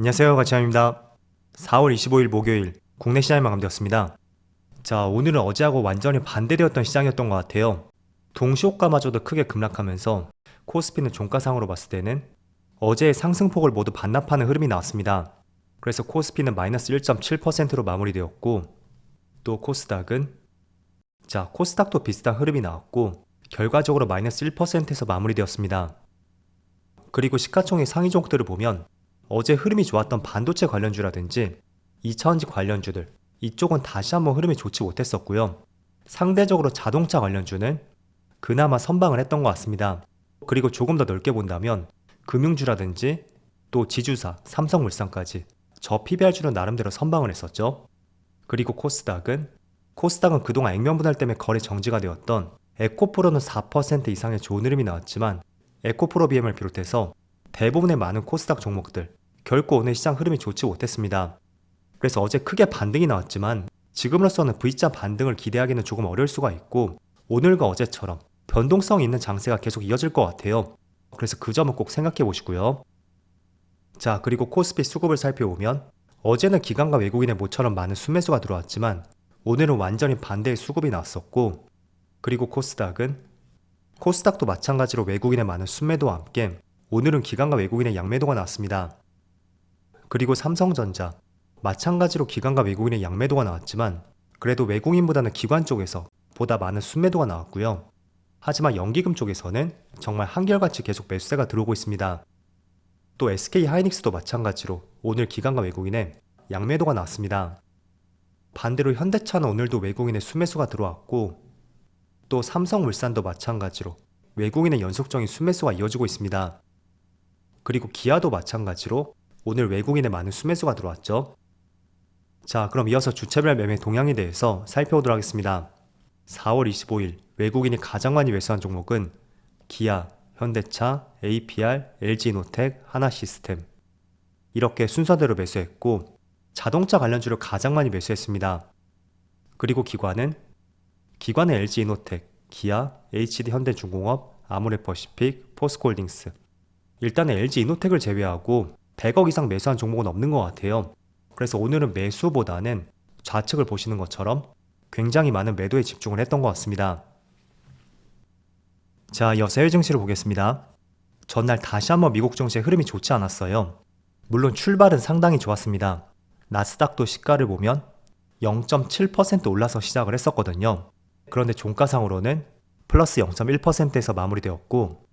안녕하세요, 가치함입니다. 4월 25일 목요일 국내 시장이 마감되었습니다. 자, 오늘은 어제하고 완전히 반대되었던 시장이었던 것 같아요. 동시호가마저도 크게 급락하면서 코스피는 종가상으로 봤을 때는 어제의 상승폭을 모두 반납하는 흐름이 나왔습니다. 그래서 코스피는 마이너스 1.7%로 마무리되었고, 또 코스닥도 비슷한 흐름이 나왔고 결과적으로 마이너스 1%에서 마무리되었습니다. 그리고 시가총액 상위 종목들을 보면 어제 흐름이 좋았던 반도체 관련주라든지 2차전지 관련주들, 이쪽은 다시 한번 흐름이 좋지 못했었고요. 상대적으로 자동차 관련주는 그나마 선방을 했던 것 같습니다. 그리고 조금 더 넓게 본다면 금융주라든지 또 지주사, 삼성물산까지 저 PBR주는 나름대로 선방을 했었죠. 그리고 코스닥은 그동안 액면분할 때문에 거래 정지가 되었던 에코프로는 4% 이상의 좋은 흐름이 나왔지만 에코프로 BM을 비롯해서 대부분의 많은 코스닥 종목들 결코 오늘 시장 흐름이 좋지 못했습니다. 그래서 어제 크게 반등이 나왔지만 지금으로서는 V자 반등을 기대하기는 조금 어려울 수가 있고 오늘과 어제처럼 변동성 있는 장세가 계속 이어질 것 같아요. 그래서 그 점은 꼭 생각해 보시고요. 자, 그리고 코스피 수급을 살펴보면 어제는 기관과 외국인의 모처럼 많은 순매수가 들어왔지만 오늘은 완전히 반대의 수급이 나왔었고, 그리고 코스닥도 마찬가지로 외국인의 많은 순매도와 함께 오늘은 기관과 외국인의 양매도가 나왔습니다. 그리고 삼성전자 마찬가지로 기관과 외국인의 양매도가 나왔지만 그래도 외국인보다는 기관 쪽에서 보다 많은 순매도가 나왔고요. 하지만 연기금 쪽에서는 정말 한결같이 계속 매수세가 들어오고 있습니다. 또 SK하이닉스도 마찬가지로 오늘 기관과 외국인의 양매도가 나왔습니다. 반대로 현대차는 오늘도 외국인의 순매수가 들어왔고, 또 삼성물산도 마찬가지로 외국인의 연속적인 순매수가 이어지고 있습니다. 그리고 기아도 마찬가지로 오늘 외국인의 많은 순매수가 들어왔죠. 자, 그럼 이어서 주체별 매매 동향에 대해서 살펴보도록 하겠습니다. 4월 25일 외국인이 가장 많이 매수한 종목은 기아, 현대차, APR, LG노텍, 하나시스템 이렇게 순서대로 매수했고 자동차 관련주를 가장 많이 매수했습니다. 그리고 기관은 LG이노텍, 기아, HD현대중공업, 아모레퍼시픽, 포스코홀딩스. 일단은 LG이노텍을 제외하고 100억 이상 매수한 종목은 없는 것 같아요. 그래서 오늘은 매수보다는 좌측을 보시는 것처럼 굉장히 많은 매도에 집중을 했던 것 같습니다. 자, 이어서 해외 증시를 보겠습니다. 전날 다시 한번 미국 증시의 흐름이 좋지 않았어요. 물론 출발은 상당히 좋았습니다. 나스닥도 시가를 보면 0.7% 올라서 시작을 했었거든요. 그런데 종가상으로는 플러스 0.1%에서 마무리되었고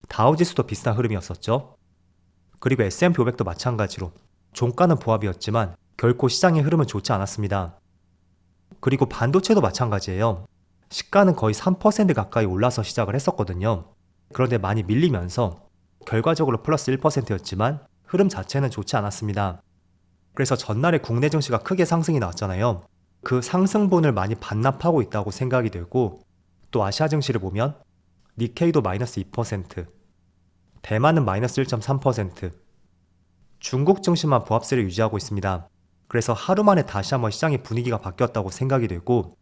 다우지수도 비슷한 흐름이었었죠. 그리고 S&P 500도 마찬가지로 종가는 보합이었지만 결코 시장의 흐름은 좋지 않았습니다. 그리고 반도체도 마찬가지예요. 시가는 거의 3% 가까이 올라서 시작을 했었거든요. 그런데 많이 밀리면서 결과적으로 플러스 1%였지만 흐름 자체는 좋지 않았습니다. 그래서 전날에 국내 증시가 크게 상승이 나왔잖아요. 그 상승분을 많이 반납하고 있다고 생각이 되고, 또 아시아 증시를 보면 니케이도 마이너스 2%, 대만은 마이너스 1.3%, 중국 증시만 보합세를 유지하고 있습니다. 그래서 하루 만에 다시 한번 시장의 분위기가 바뀌었다고 생각이 되고,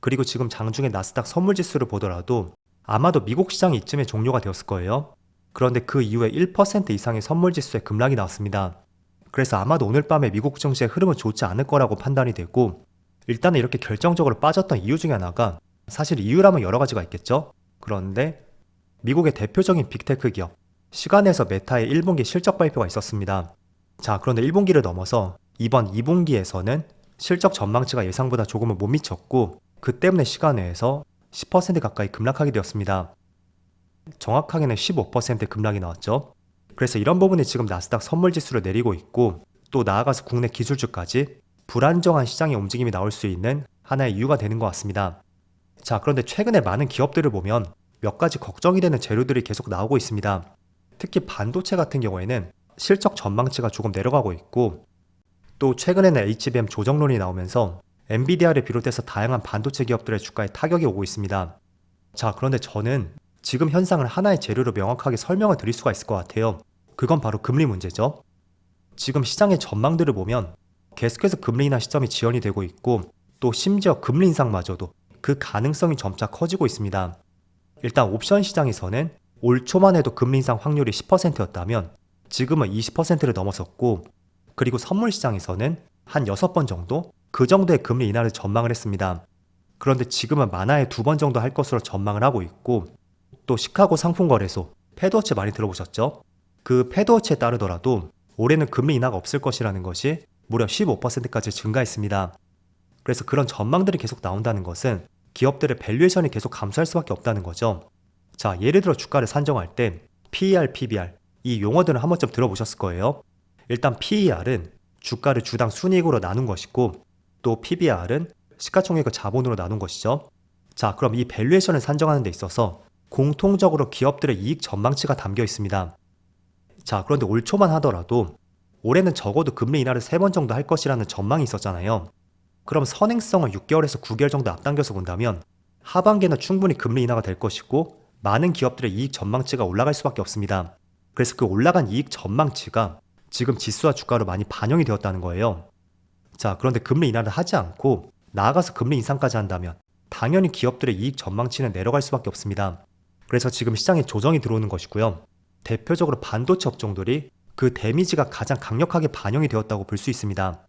그리고 지금 장중에 나스닥 선물지수를 보더라도 아마도 미국 시장이 이쯤에 종료가 되었을 거예요. 그런데 그 이후에 1% 이상의 선물지수에 급락이 나왔습니다. 그래서 아마도 오늘 밤에 미국 증시의 흐름은 좋지 않을 거라고 판단이 되고, 일단은 이렇게 결정적으로 빠졌던 이유 중에 하나가, 사실 이유라면 여러 가지가 있겠죠. 그런데 미국의 대표적인 빅테크 기업 시간에서 메타의 1분기 실적 발표가 있었습니다. 자, 그런데 1분기를 넘어서 이번 2분기에서는 실적 전망치가 예상보다 조금은 못 미쳤고, 그 때문에 시간외에서 10% 가까이 급락하게 되었습니다. 정확하게는 15% 급락이 나왔죠. 그래서 이런 부분이 지금 나스닥 선물지수를 내리고 있고, 또 나아가서 국내 기술주까지 불안정한 시장의 움직임이 나올 수 있는 하나의 이유가 되는 것 같습니다. 자, 그런데 최근에 많은 기업들을 보면 몇 가지 걱정이 되는 재료들이 계속 나오고 있습니다. 특히 반도체 같은 경우에는 실적 전망치가 조금 내려가고 있고, 또 최근에는 HBM 조정론이 나오면서 엔비디아를 비롯해서 다양한 반도체 기업들의 주가에 타격이 오고 있습니다. 자, 그런데 저는 지금 현상을 하나의 재료로 명확하게 설명을 드릴 수가 있을 것 같아요. 그건 바로 금리 문제죠. 지금 시장의 전망들을 보면 계속해서 금리 인하 시점이 지연이 되고 있고, 또 심지어 금리 인상마저도 그 가능성이 점차 커지고 있습니다. 일단 옵션 시장에서는 올 초만 해도 금리 인상 확률이 10%였다면 지금은 20%를 넘어섰고, 그리고 선물 시장에서는 한 6번 정도 그 정도의 금리 인하를 전망을 했습니다. 그런데 지금은 만화에 2번 정도 할 것으로 전망을 하고 있고, 또 시카고 상품거래소 패드워치 많이 들어보셨죠? 그 패드워치에 따르더라도 올해는 금리 인하가 없을 것이라는 것이 무려 15%까지 증가했습니다. 그래서 그런 전망들이 계속 나온다는 것은 기업들의 밸류에이션이 계속 감소할 수밖에 없다는 거죠. 자, 예를 들어 주가를 산정할 때 PER, PBR 이 용어들은 한 번쯤 들어보셨을 거예요. 일단 PER은 주가를 주당 순이익으로 나눈 것이고, 또 PBR은 시가총액을 자본으로 나눈 것이죠. 자, 그럼 이 밸류에이션을 산정하는 데 있어서 공통적으로 기업들의 이익 전망치가 담겨 있습니다. 자, 그런데 올 초만 하더라도 올해는 적어도 금리 인하를 3번 정도 할 것이라는 전망이 있었잖아요. 그럼 선행성을 6개월에서 9개월 정도 앞당겨서 본다면 하반기에는 충분히 금리 인하가 될 것이고, 많은 기업들의 이익 전망치가 올라갈 수밖에 없습니다. 그래서 그 올라간 이익 전망치가 지금 지수와 주가로 많이 반영이 되었다는 거예요. 자, 그런데 금리 인하를 하지 않고 나아가서 금리 인상까지 한다면 당연히 기업들의 이익 전망치는 내려갈 수밖에 없습니다. 그래서 지금 시장에 조정이 들어오는 것이고요. 대표적으로 반도체 업종들이 그 데미지가 가장 강력하게 반영이 되었다고 볼 수 있습니다.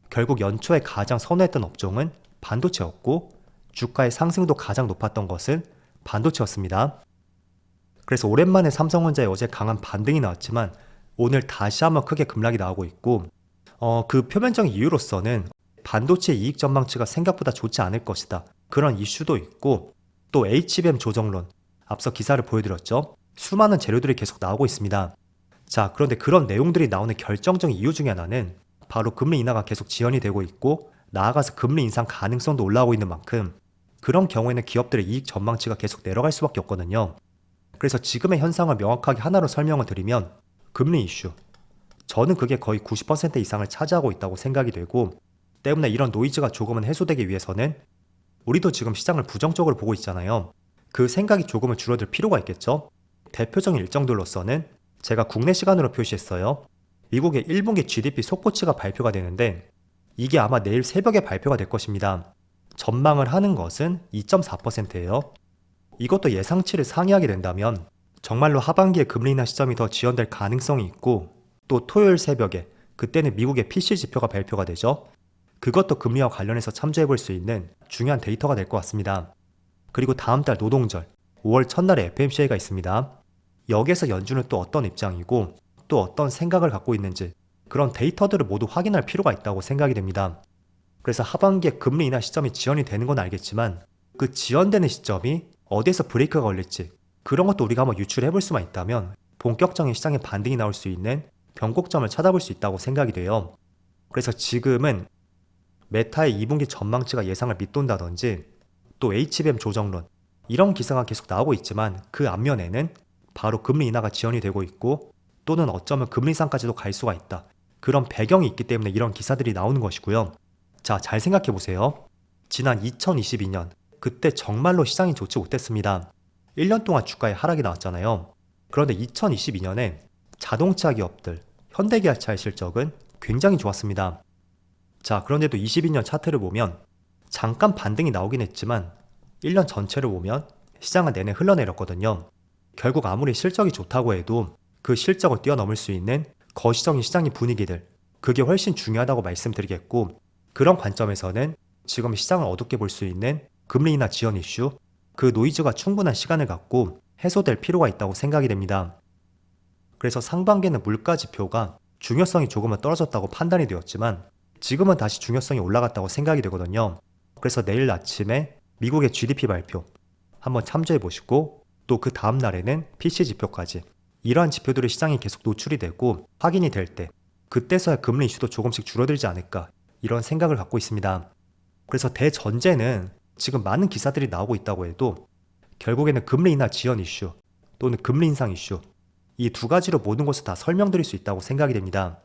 결국 연초에 가장 선호했던 업종은 반도체였고, 주가의 상승도 가장 높았던 것은 반도체였습니다. 그래서 오랜만에 삼성전자에 어제 강한 반등이 나왔지만 오늘 다시 한번 크게 급락이 나오고 있고, 그 표면적인 이유로서는 반도체 이익 전망치가 생각보다 좋지 않을 것이다, 그런 이슈도 있고, 또 HBM 조정론, 앞서 기사를 보여드렸죠. 수많은 재료들이 계속 나오고 있습니다. 자, 그런데 그런 내용들이 나오는 결정적인 이유 중에 하나는 바로 금리 인하가 계속 지연이 되고 있고, 나아가서 금리 인상 가능성도 올라오고 있는 만큼 그런 경우에는 기업들의 이익 전망치가 계속 내려갈 수밖에 없거든요. 그래서 지금의 현상을 명확하게 하나로 설명을 드리면 금리 이슈, 저는 그게 거의 90% 이상을 차지하고 있다고 생각이 되고, 때문에 이런 노이즈가 조금은 해소되기 위해서는 우리도 지금 시장을 부정적으로 보고 있잖아요. 그 생각이 조금은 줄어들 필요가 있겠죠. 대표적인 일정들로서는 제가 국내 시간으로 표시했어요. 미국의 1분기 GDP 속보치가 발표가 되는데 이게 아마 내일 새벽에 발표가 될 것입니다. 전망을 하는 것은 2.4%예요. 이것도 예상치를 상회하게 된다면 정말로 하반기에 금리 인하 시점이 더 지연될 가능성이 있고, 또 토요일 새벽에 그때는 미국의 PC 지표가 발표가 되죠. 그것도 금리와 관련해서 참조해 볼 수 있는 중요한 데이터가 될 것 같습니다. 그리고 다음 달 노동절 5월 첫날에 FMCA가 있습니다. 여기에서 연준은 또 어떤 입장이고 또 어떤 생각을 갖고 있는지, 그런 데이터들을 모두 확인할 필요가 있다고 생각이 됩니다. 그래서 하반기에 금리 인하 시점이 지연이 되는 건 알겠지만 그 지연되는 시점이 어디에서 브레이크가 걸릴지, 그런 것도 우리가 한번 유출해 볼 수만 있다면 본격적인 시장의 반등이 나올 수 있는 변곡점을 찾아볼 수 있다고 생각이 돼요. 그래서 지금은 메타의 2분기 전망치가 예상을 밑돈다든지, 또 HBM 조정론, 이런 기사가 계속 나오고 있지만 그 앞면에는 바로 금리 인하가 지연이 되고 있고, 또는 어쩌면 금리 인상까지도 갈 수가 있다, 그런 배경이 있기 때문에 이런 기사들이 나오는 것이고요. 자, 잘 생각해 보세요. 지난 2022년 그때 정말로 시장이 좋지 못했습니다. 1년 동안 주가에 하락이 나왔잖아요. 그런데 2022년에 자동차 기업들, 현대기아차의 실적은 굉장히 좋았습니다. 자, 그런데도 22년 차트를 보면 잠깐 반등이 나오긴 했지만 1년 전체를 보면 시장은 내내 흘러내렸거든요. 결국 아무리 실적이 좋다고 해도 그 실적을 뛰어넘을 수 있는 거시적인 시장의 분위기들, 그게 훨씬 중요하다고 말씀드리겠고, 그런 관점에서는 지금 시장을 어둡게 볼 수 있는 금리 인하 지연 이슈, 그 노이즈가 충분한 시간을 갖고 해소될 필요가 있다고 생각이 됩니다. 그래서 상반기에는 물가 지표가 중요성이 조금은 떨어졌다고 판단이 되었지만 지금은 다시 중요성이 올라갔다고 생각이 되거든요. 그래서 내일 아침에 미국의 GDP 발표 한번 참조해 보시고, 또 그 다음 날에는 PC 지표까지, 이러한 지표들의 시장이 계속 노출이 되고 확인이 될 때 그때서야 금리 이슈도 조금씩 줄어들지 않을까, 이런 생각을 갖고 있습니다. 그래서 대전제는 지금 많은 기사들이 나오고 있다고 해도 결국에는 금리 인하 지연 이슈 또는 금리 인상 이슈, 이 두 가지로 모든 것을 다 설명드릴 수 있다고 생각이 됩니다.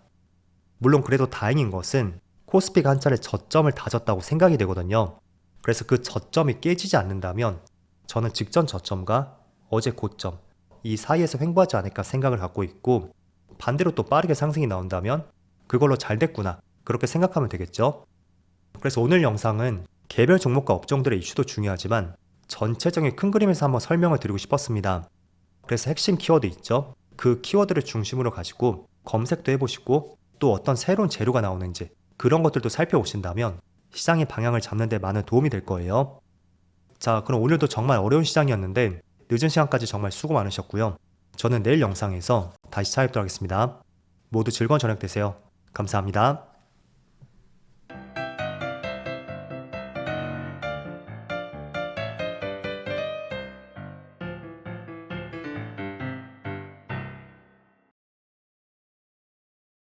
물론 그래도 다행인 것은 코스피가 한 차례 저점을 다졌다고 생각이 되거든요. 그래서 그 저점이 깨지지 않는다면 저는 직전 저점과 어제 고점, 이 사이에서 횡보하지 않을까 생각을 갖고 있고, 반대로 또 빠르게 상승이 나온다면 그걸로 잘 됐구나, 그렇게 생각하면 되겠죠. 그래서 오늘 영상은 개별 종목과 업종들의 이슈도 중요하지만 전체적인 큰 그림에서 한번 설명을 드리고 싶었습니다. 그래서 핵심 키워드 있죠. 그 키워드를 중심으로 가지고 검색도 해보시고 또 어떤 새로운 재료가 나오는지 그런 것들도 살펴보신다면 시장의 방향을 잡는 데 많은 도움이 될 거예요. 자, 그럼 오늘도 정말 어려운 시장이었는데 늦은 시간까지 정말 수고 많으셨고요. 저는 내일 영상에서 다시 찾아뵙도록 하겠습니다. 모두 즐거운 저녁 되세요. 감사합니다.